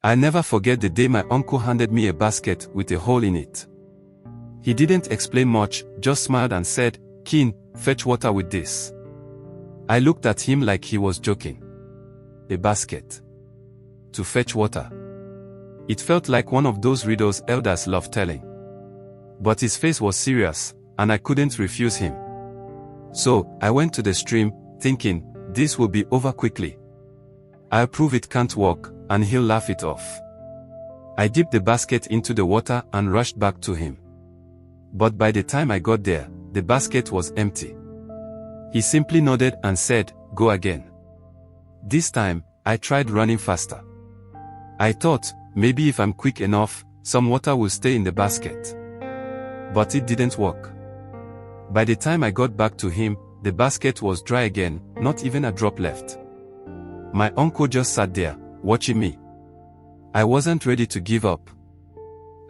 I'll never forget the day my uncle handed me a basket with a hole in it. He didn't explain much, just smiled and said, "Keen, fetch water with this." I looked at him like he was joking. A basket. To fetch water. It felt like one of those riddles elders love telling. But his face was serious, and I couldn't refuse him. So, I went to the stream, thinking, this will be over quickly. I'll prove it can't work, and he'll laugh it off. I dipped the basket into the water and rushed back to him. But by the time I got there, the basket was empty. He simply nodded and said, "Go again." This time, I tried running faster. I thought, maybe if I'm quick enough, some water will stay in the basket. But it didn't work. By the time I got back to him, the basket was dry again, not even a drop left. My uncle just sat there, watching me. I wasn't ready to give up.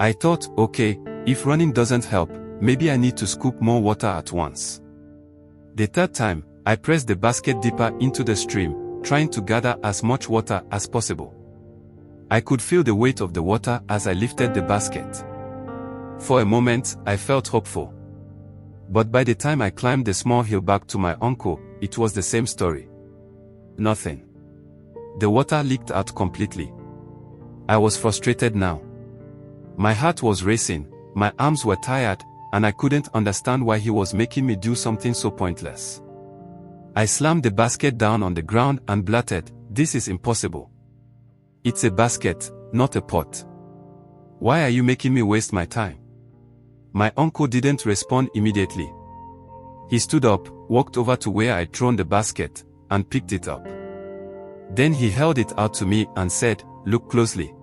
I thought, okay, if running doesn't help, maybe I need to scoop more water at once. The third time, I pressed the basket deeper into the stream, trying to gather as much water as possible. I could feel the weight of the water as I lifted the basket. For a moment, I felt hopeful. But by the time I climbed the small hill back to my uncle, it was the same story. Nothing. The water leaked out completely. I was frustrated now. My heart was racing, my arms were tired, and I couldn't understand why he was making me do something so pointless. I slammed the basket down on the ground and blurted, "This is impossible. It's a basket, not a pot. Why are you making me waste my time?" My uncle didn't respond immediately. He stood up, walked over to where I'd thrown the basket, and picked it up. Then he held it out to me and said, "Look closely."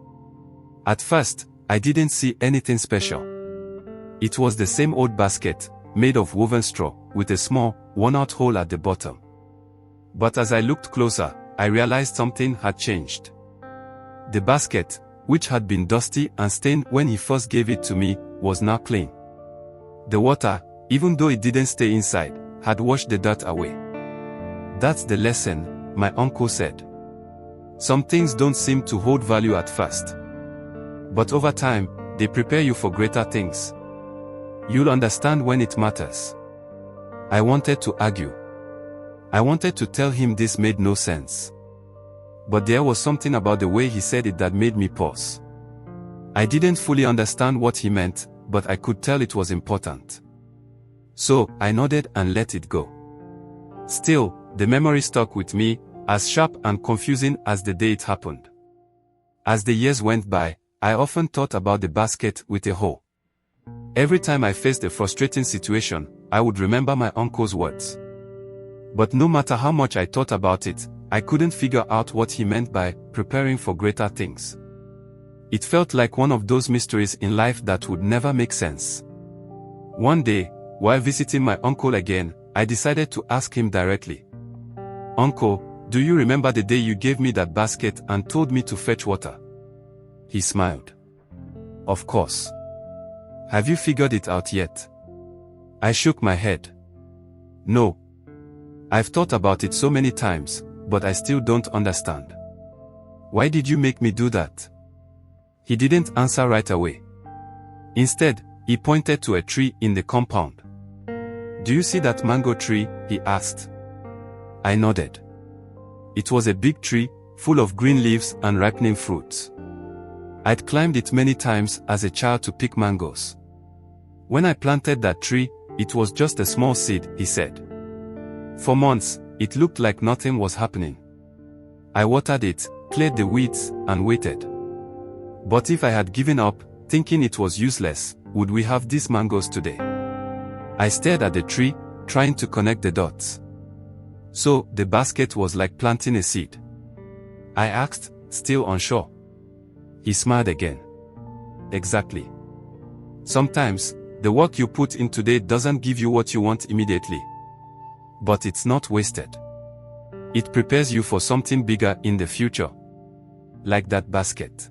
At first, I didn't see anything special. It was the same old basket, made of woven straw, with a small, worn-out hole at the bottom. But as I looked closer, I realized something had changed. The basket, which had been dusty and stained when he first gave it to me, was now clean. The water, even though it didn't stay inside, had washed the dirt away. "That's the lesson," my uncle said. "Some things don't seem to hold value at first. But over time, they prepare you for greater things. You'll understand when it matters." I wanted to argue. I wanted to tell him this made no sense. But there was something about the way he said it that made me pause. I didn't fully understand what he meant, but I could tell it was important. So, I nodded and let it go. Still, the memory stuck with me, as sharp and confusing as the day it happened. As the years went by, I often thought about the basket with a hole. Every time I faced a frustrating situation, I would remember my uncle's words. But no matter how much I thought about it, I couldn't figure out what he meant by preparing for greater things. It felt like one of those mysteries in life that would never make sense. One day, while visiting my uncle again, I decided to ask him directly. "Uncle, do you remember the day you gave me that basket and told me to fetch water?" He smiled. "Of course. Have you figured it out yet?" I shook my head. "No. I've thought about it so many times, but I still don't understand. Why did you make me do that?" He didn't answer right away. Instead, he pointed to a tree in the compound. "Do you see that mango tree?" he asked. I nodded. It was a big tree, full of green leaves and ripening fruits. I'd climbed it many times as a child to pick mangoes. "When I planted that tree, it was just a small seed," he said. "For months, it looked like nothing was happening. I watered it, cleared the weeds, and waited. But if I had given up, thinking it was useless, would we have these mangoes today?" I stared at the tree, trying to connect the dots. "So, the basket was like planting a seed?" I asked, still unsure. He smiled again. "Exactly. Sometimes, the work you put in today doesn't give you what you want immediately. But it's not wasted. It prepares you for something bigger in the future. Like that basket.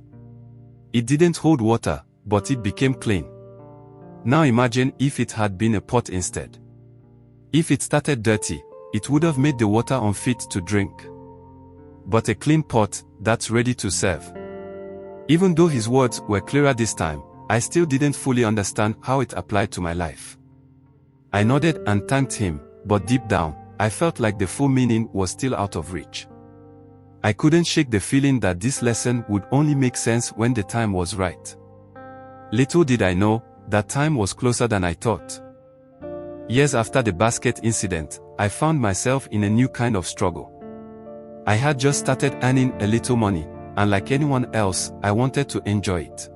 It didn't hold water, but it became clean. Now imagine if it had been a pot instead. If it started dirty, it would have made the water unfit to drink. But a clean pot, that's ready to serve. Even though his words were clearer this time, I still didn't fully understand how it applied to my life. I nodded and thanked him, but deep down, I felt like the full meaning was still out of reach. I couldn't shake the feeling that this lesson would only make sense when the time was right. Little did I know, that time was closer than I thought. Years after the basket incident, I found myself in a new kind of struggle. I had just started earning a little money, and like anyone else, I wanted to enjoy it.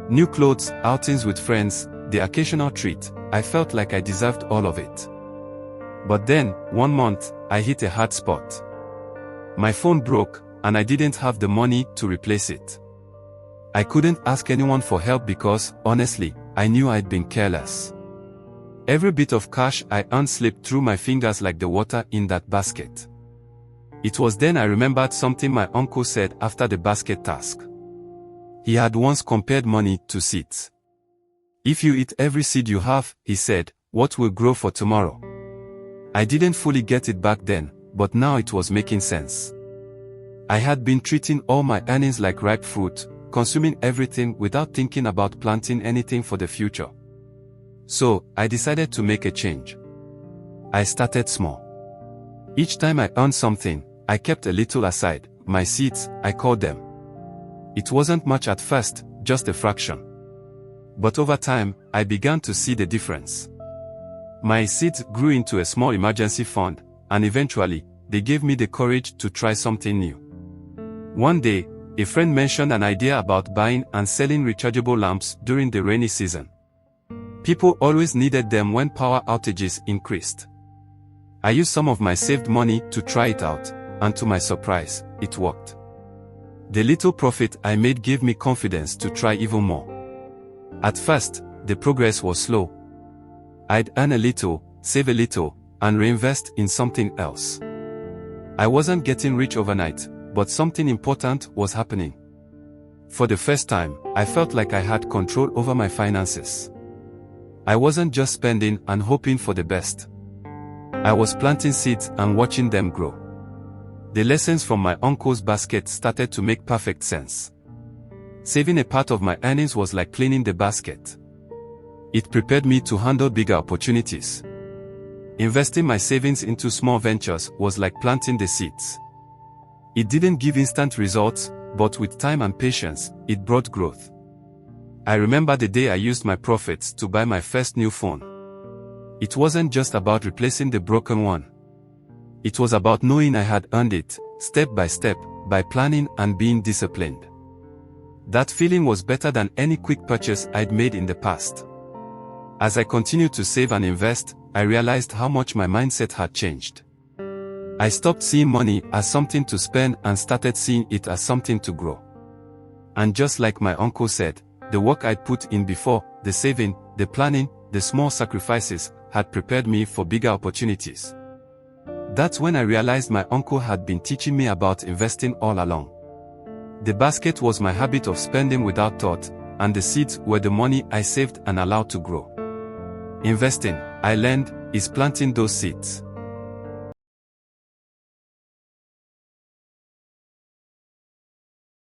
New clothes, outings with friends, the occasional treat, I felt like I deserved all of it. But then, one month, I hit a hard spot. My phone broke, and I didn't have the money to replace it. I couldn't ask anyone for help because, honestly, I knew I'd been careless. Every bit of cash I earned slipped through my fingers like the water in that basket. It was then I remembered something my uncle said after the basket task. He had once compared money to seeds. If you eat every seed you have, he said, what will grow for tomorrow? I didn't fully get it back then, but now it was making sense. I had been treating all my earnings like ripe fruit, consuming everything without thinking about planting anything for the future. So, I decided to make a change. I started small. Each time I earned something, I kept a little aside, my seeds, I called them. It wasn't much at first, just a fraction. But over time, I began to see the difference. My seeds grew into a small emergency fund, and eventually, they gave me the courage to try something new. One day, a friend mentioned an idea about buying and selling rechargeable lamps during the rainy season. People always needed them when power outages increased. I used some of my saved money to try it out, and to my surprise, it worked. The little profit I made gave me confidence to try even more. At first, the progress was slow. I'd earn a little, save a little, and reinvest in something else. I wasn't getting rich overnight, but something important was happening. For the first time, I felt like I had control over my finances. I wasn't just spending and hoping for the best. I was planting seeds and watching them grow. The lessons from my uncle's basket started to make perfect sense. Saving a part of my earnings was like cleaning the basket. It prepared me to handle bigger opportunities. Investing my savings into small ventures was like planting the seeds. It didn't give instant results, but with time and patience, it brought growth. I remember the day I used my profits to buy my first new phone. It wasn't just about replacing the broken one. It was about knowing I had earned it, step by step, by planning and being disciplined. That feeling was better than any quick purchase I'd made in the past. As I continued to save and invest, I realized how much my mindset had changed. I stopped seeing money as something to spend and started seeing it as something to grow. And just like my uncle said, the work I'd put in before, the saving, the planning, the small sacrifices, had prepared me for bigger opportunities. That's when I realized my uncle had been teaching me about investing all along. The basket was my habit of spending without thought, and the seeds were the money I saved and allowed to grow. Investing, I learned, is planting those seeds.